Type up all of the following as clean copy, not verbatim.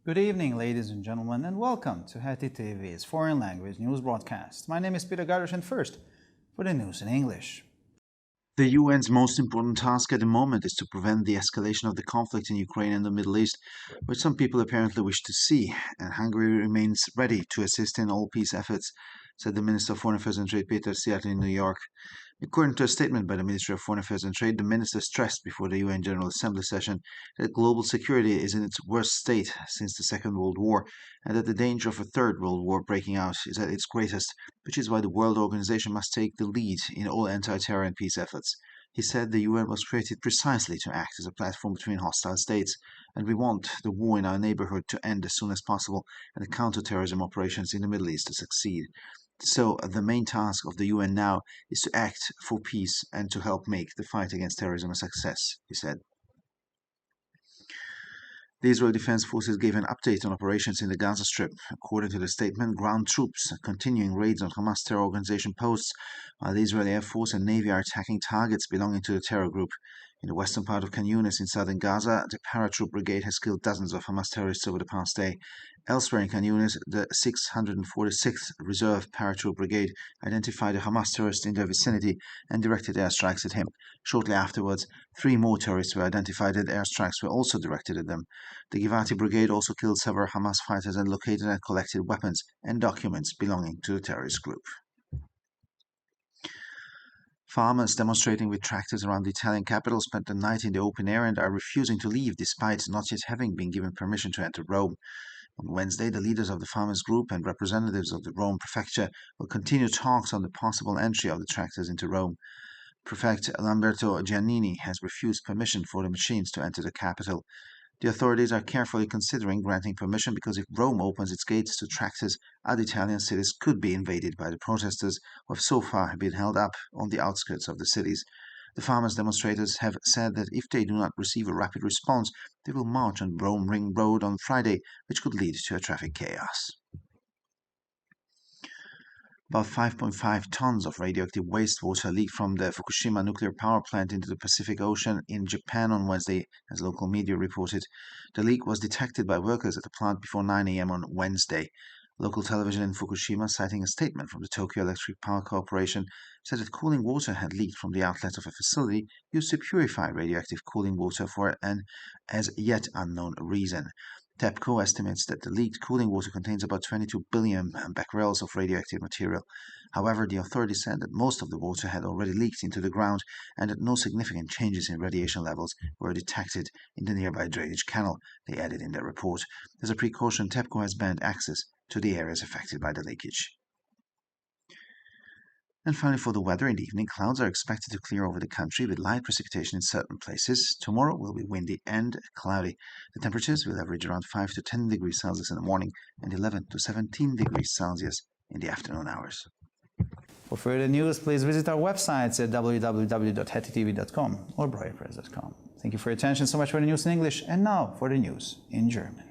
Good evening, ladies and gentlemen, and welcome to Heti TV's foreign language news broadcast. My name is Peter Gardosh, and first, for the news in English. The UN's most important task at the moment is to prevent the escalation of the conflict in Ukraine and the Middle East, which some people apparently wish to see, and Hungary remains ready to assist in all peace efforts, said the Minister of Foreign Affairs and Trade Peter Siat in New York. According to a statement by the Ministry of Foreign Affairs and Trade, the minister stressed before the UN General Assembly session that global security is in its worst state since the Second World War, and that the danger of a Third World War breaking out is at its greatest, which is why the World Organization must take the lead in all anti-terror and peace efforts. He said the UN was created precisely to act as a platform between hostile states, and we want the war in our neighborhood to end as soon as possible and the counter-terrorism operations in the Middle East to succeed. So the main task of the UN now is to act for peace and to help make the fight against terrorism a success, he said. The Israel Defense Forces gave an update on operations in the Gaza Strip. According to the statement, ground troops are continuing raids on Hamas terror organization posts, while the Israeli Air Force and Navy are attacking targets belonging to the terror group. In the western part of Khan Yunis in southern Gaza, the paratroop brigade has killed dozens of Hamas terrorists over the past day. Elsewhere in Khan Yunis, the 646th Reserve Paratroop Brigade identified a Hamas terrorist in their vicinity and directed airstrikes at him. Shortly afterwards, 3 more terrorists were identified and airstrikes were also directed at them. The Givati Brigade also killed several Hamas fighters and located and collected weapons and documents belonging to the terrorist group. Farmers demonstrating with tractors around the Italian capital spent the night in the open air and are refusing to leave despite not yet having been given permission to enter Rome. On Wednesday, the leaders of the farmers' group and representatives of the Rome prefecture will continue talks on the possible entry of the tractors into Rome. Prefect Lamberto Giannini has refused permission for the machines to enter the capital. The authorities are carefully considering granting permission because if Rome opens its gates to tractors, other Italian cities could be invaded by the protesters who have so far been held up on the outskirts of the cities. The farmers' demonstrators have said that if they do not receive a rapid response, they will march on Rome Ring Road on Friday, which could lead to a traffic chaos. About 5.5 tons of radioactive wastewater leaked from the Fukushima nuclear power plant into the Pacific Ocean in Japan on Wednesday, as local media reported. The leak was detected by workers at the plant before 9 a.m. on Wednesday. Local television in Fukushima, citing a statement from the Tokyo Electric Power Corporation, said that cooling water had leaked from the outlet of a facility used to purify radioactive cooling water for an as yet unknown reason. TEPCO estimates that the leaked cooling water contains about 22 billion becquerels of radioactive material. However, the authorities said that most of the water had already leaked into the ground and that no significant changes in radiation levels were detected in the nearby drainage canal, they added in their report. As a precaution, TEPCO has banned access to the areas affected by the leakage. And finally, for the weather, in the evening, clouds are expected to clear over the country with light precipitation in certain places. Tomorrow will be windy and cloudy. The temperatures will average around 5 to 10 degrees Celsius in the morning and 11 to 17 degrees Celsius in the afternoon hours. For further news, please visit our websites at www.hetitv.com or breuerpress.com. Thank you for your attention. So much for the news in English, and now for the news in German.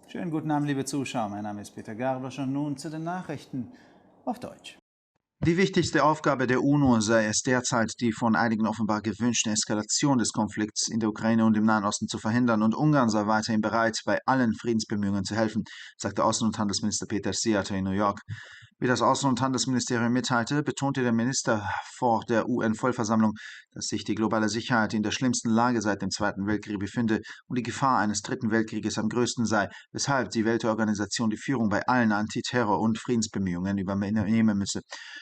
Schönen guten Abend, liebe Zuschauer. Mein Name ist Peter Gardosch und nun zu den Nachrichten auf Deutsch. Die wichtigste Aufgabe der UNO sei es derzeit, die von einigen offenbar gewünschte Eskalation des Konflikts in der Ukraine und im Nahen Osten zu verhindern, und Ungarn sei weiterhin bereit, bei allen Friedensbemühungen zu helfen, sagte Außen- und Handelsminister Peter Siat in New York. Wie das Außen- und Handelsministerium mitteilte, betonte der Minister vor der UN-Vollversammlung, dass sich die globale Sicherheit in der schlimmsten Lage seit dem Zweiten Weltkrieg befinde und die Gefahr eines Dritten Weltkrieges am größten sei, weshalb die Weltorganisation die Führung bei allen Antiterror- und Friedensbemühungen übernehmen müsse.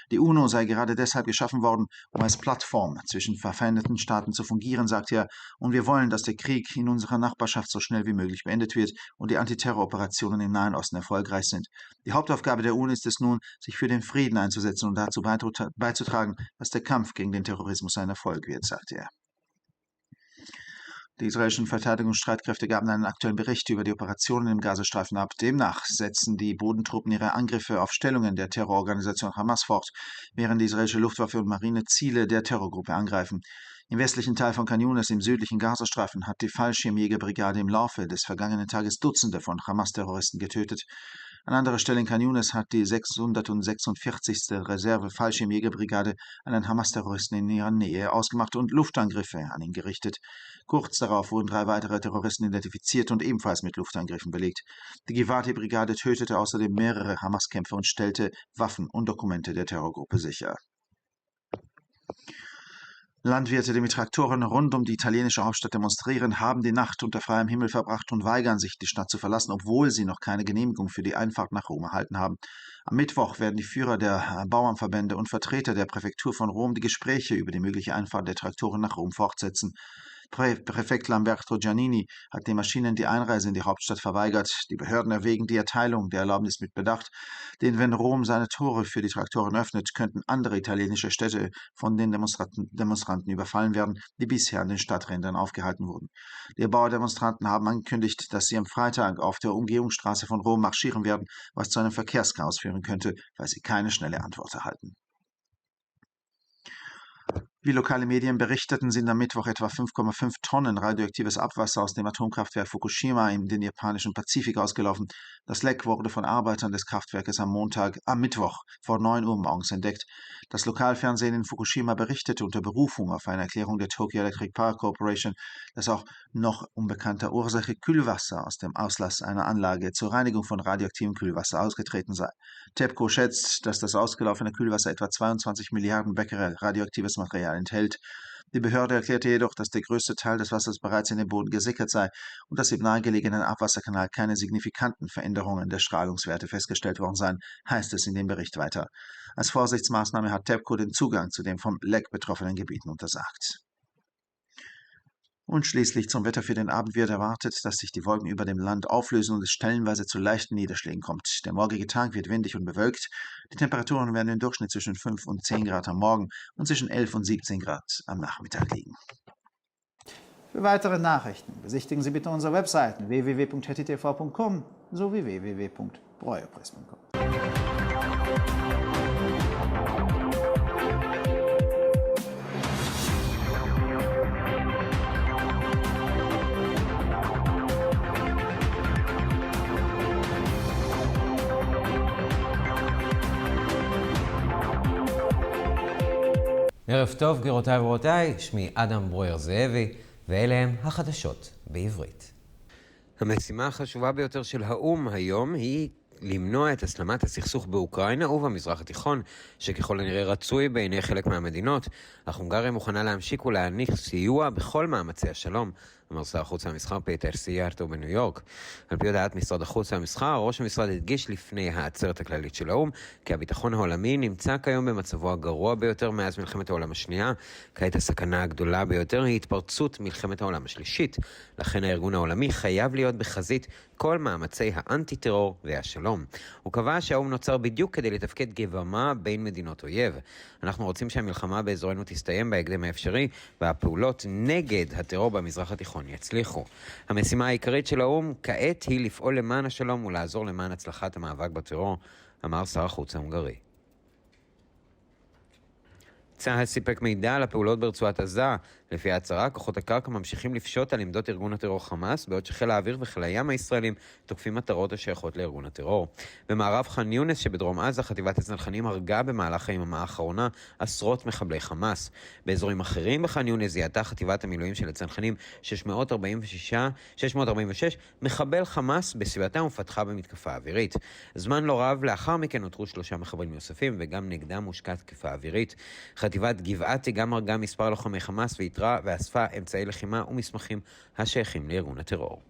Die UNO sei gerade deshalb geschaffen worden, um als Plattform zwischen verfeindeten Staaten zu fungieren, sagte er, und wir wollen, dass der Krieg in unserer Nachbarschaft so schnell wie möglich beendet wird und die Antiterroroperationen im Nahen Osten erfolgreich sind. Die Hauptaufgabe der UNO ist es nun, sich für den Frieden einzusetzen und dazu beizutragen, dass der Kampf gegen den Terrorismus ein Erfolg wird, sagte er. Die israelischen Verteidigungsstreitkräfte gaben einen aktuellen Bericht über die Operationen im Gazastreifen ab. Demnach setzen die Bodentruppen ihre Angriffe auf Stellungen der Terrororganisation Hamas fort, während die israelische Luftwaffe und Marine Ziele der Terrorgruppe angreifen. Im westlichen Teil von Khan Yunis im südlichen Gazastreifen hat die Fallschirmjägerbrigade im Laufe des vergangenen Tages Dutzende von Hamas-Terroristen getötet. An anderer Stelle in Khan Yunis hat die 646. Reserve-Fallschirmjägerbrigade einen Hamas-Terroristen in ihrer Nähe ausgemacht und Luftangriffe an ihn gerichtet. Kurz darauf wurden 3 weitere Terroristen identifiziert und ebenfalls mit Luftangriffen belegt. Die Givati-Brigade tötete außerdem mehrere Hamas-Kämpfer und stellte Waffen und Dokumente der Terrorgruppe sicher. Landwirte, die mit Traktoren rund um die italienische Hauptstadt demonstrieren, haben die Nacht unter freiem Himmel verbracht und weigern sich, die Stadt zu verlassen, obwohl sie noch keine Genehmigung für die Einfahrt nach Rom erhalten haben. Am Mittwoch werden die Führer der Bauernverbände und Vertreter der Präfektur von Rom die Gespräche über die mögliche Einfahrt der Traktoren nach Rom fortsetzen. Präfekt Lamberto Giannini hat den Maschinen die Einreise in die Hauptstadt verweigert. Die Behörden erwägen die Erteilung der Erlaubnis mit Bedacht, denn wenn Rom seine Tore für die Traktoren öffnet, könnten andere italienische Städte von den Demonstranten überfallen werden, die bisher an den Stadträndern aufgehalten wurden. Die Bauerdemonstranten haben angekündigt, dass sie am Freitag auf der Umgehungsstraße von Rom marschieren werden, was zu einem Verkehrschaos führen könnte, weil sie keine schnelle Antwort erhalten. Wie lokale Medien berichteten, sind am Mittwoch etwa 5,5 Tonnen radioaktives Abwasser aus dem Atomkraftwerk Fukushima in den japanischen Pazifik ausgelaufen. Das Leck wurde von Arbeitern des Kraftwerkes am Mittwoch vor 9 Uhr morgens entdeckt. Das Lokalfernsehen in Fukushima berichtete unter Berufung auf eine Erklärung der Tokyo Electric Power Corporation, dass auch noch unbekannter Ursache Kühlwasser aus dem Auslass einer Anlage zur Reinigung von radioaktivem Kühlwasser ausgetreten sei. TEPCO schätzt, dass das ausgelaufene Kühlwasser etwa 22 Milliarden Becquerel radioaktives Material enthält. Die Behörde erklärte jedoch, dass der größte Teil des Wassers bereits in den Boden gesickert sei und dass im nahegelegenen Abwasserkanal keine signifikanten Veränderungen der Strahlungswerte festgestellt worden seien, heißt es in dem Bericht weiter. Als Vorsichtsmaßnahme hat TEPCO den Zugang zu den vom Leck betroffenen Gebieten untersagt. Und schließlich zum Wetter für den Abend wird erwartet, dass sich die Wolken über dem Land auflösen und es stellenweise zu leichten Niederschlägen kommt. Der morgige Tag wird windig und bewölkt. Die Temperaturen werden im Durchschnitt zwischen 5 und 10 Grad am Morgen und zwischen 11 und 17 Grad am Nachmittag liegen. Für weitere Nachrichten besichtigen Sie bitte unsere Webseiten www.ttv.com sowie www.breuerpress.com. ערב טוב, גבירותיי ורבותיי, שמי אדם ברויר זאבי, ואלה הם החדשות בעברית. המשימה החשובה ביותר של האו"ם היום היא למנוע את הסלמת הסכסוך באוקראינה ובמזרח התיכון, שככל הנראה רצוי בעיני חלק מהמדינות, אך הונגריה מוכנה להמשיך ולהעניק סיוע בכל מאמצי השלום, אמר שר החוץ והמסחר פיטר סיארטו בניו יורק. על פי הודעת משרד החוץ והמסחר, ראש המשרד הדגיש לפני העצרת הכללית של האו"ם, כי הביטחון העולמי נמצא כיום במצבו הגרוע ביותר מאז מלחמת העולם השנייה. כעת הסכנה הגדולה ביותר היא התפרצות מלחמת העולם השלישית. לכן הארגון העולמי חייב להיות בחזית כל מאמצי האנטי-טרור והשלום. הוא קבע שהאו"ם נוצר בדיוק כדי לתפקד גבמה בין מדינות אויב. אנחנו רוצים שהמלחמה באזורנו תסתיים בהקדם האפשרי, והפעולות נגד הטרור במזרח התיכון יצליחו. המשימה העיקרית של האו"ם כעת היא לפעול למען השלום ולעזור למען הצלחת המאבק בטרור, אמר שר החוץ ההונגרי. צה"ל סיפק מידע על הפעולות ברצועת עזה. לפי ההצהרה, כוחות הקרקע ממשיכים לפשוט על עמדות ארגון הטרור חמאס, בעוד שחיל האוויר וחיל הים הישראלים תוקפים מטרות השייכות לארגון הטרור. במערב ח'אן יונס שבדרום עזה, חטיבת הצנחנים הרגה במהלך היממה האחרונה עשרות מחבלי חמאס. באזורים אחרים בח'אן יונס זיהתה חטיבת המילואים של הצנחנים 646 מחבל חמאס בסביבתם ופתחה במתקפה אווירית. זמן לא רב לאחר מכן נותרו 3 מחבלים נוספים וגם נגדם הושקעה תקיפה אווירית. חטיבת גבעתי גם הרגה מספר לוחמי חמאס ואספה אמצעי לחימה ומסמכים השייכים לארגון הטרור.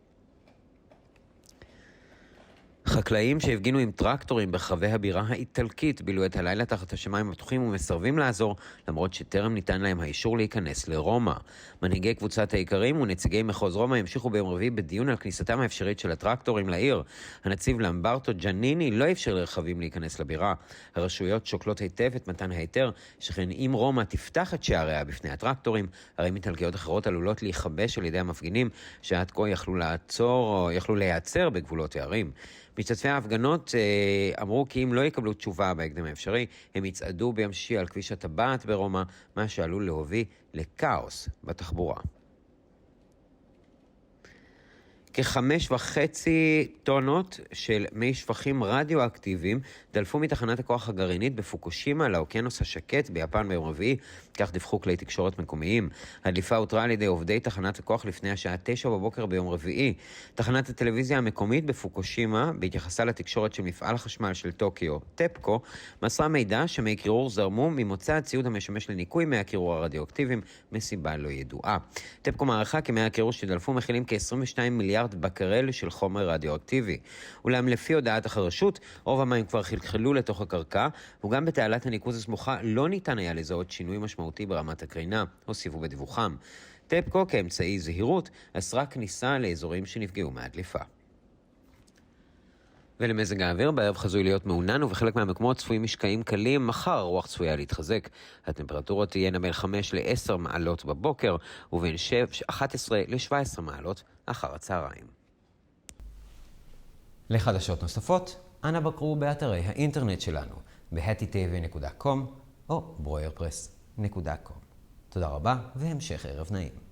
חקלאים שהפגינו עם טרקטורים ברחבי הבירה האיטלקית בילו את הלילה תחת השמיים הפתוחים ומסרבים לעזור, למרות שטרם ניתן להם האישור להיכנס לרומא. מנהיגי קבוצת האיכרים ונציגי מחוז רומא המשיכו ביום רביעי בדיון על כניסתם האפשרית של הטרקטורים לעיר. הנציב למברטו ג'ניני לא אפשר לרכבים להיכנס לבירה. הרשויות שוקלות היטב את מתן ההיתר, שכן אם רומא תפתח את שעריה בפני הטרקטורים, הרי איטלקיות אחרות עלולות להיחבש על ידי המפגינים שעד כה יכלו להיעצר בגבולות הערים. משתתפי ההפגנות אמרו כי אם לא יקבלו תשובה בהקדם האפשרי, הם יצעדו ביום שישי על כביש הטבעת ברומא, מה שעלול להוביל לכאוס בתחבורה. כ5.5 טונות של מי שפכים רדיואקטיביים דלפו מתחנת הכוח הגרעינית בפוקושימה לאוקיינוס השקט ביפן ביום רביעי, כך דיווחו כלי תקשורת מקומיים. הדליפה הותרה על ידי עובדי תחנת הכוח לפני השעה 9 בבוקר ביום רביעי. תחנת הטלוויזיה המקומית בפוקושימה, בהתייחסה לתקשורת של מפעל החשמל של טוקיו, טפקו, מסרה מידע שמי קירור זרמו ממוצא הציוד המשמש לניקוי מי הקירור הרדיואקטיביים מסיבה לא ידועה. טפקו מערכה כי מי הקירור שדלפו מכילים כ-22 מיליארד בקרל של חומר רדיואקטיבי. אולם לפי הודעת הרשות, רוב המים כבר חלחלו לתוך הקרקע, וגם בתעלת הניקוז הסמוכה לא ניתן היה לזהות שינוי משמעותי ברמת הקרינה, הוסיפו בדיווחם. טפקו כאמצעי זהירות אסרה כניסה לאזורים שנפגעו מהדליפה. ולמזג האוויר, בערב חזוי להיות מעונן, ובחלק מהמקומות צפויים משקעים קלים. מחר הרוח צפויה להתחזק. הטמפרטורות תהיינה בין 5 ל-10 מעלות בבוקר, ובין 11 ל-17 מעלות אחר הצהריים. לחדשות נוספות, אנא בקרו באתרי האינטרנט שלנו, ב-htv.com או broilerpress.com. תודה רבה והמשך ערב נעים.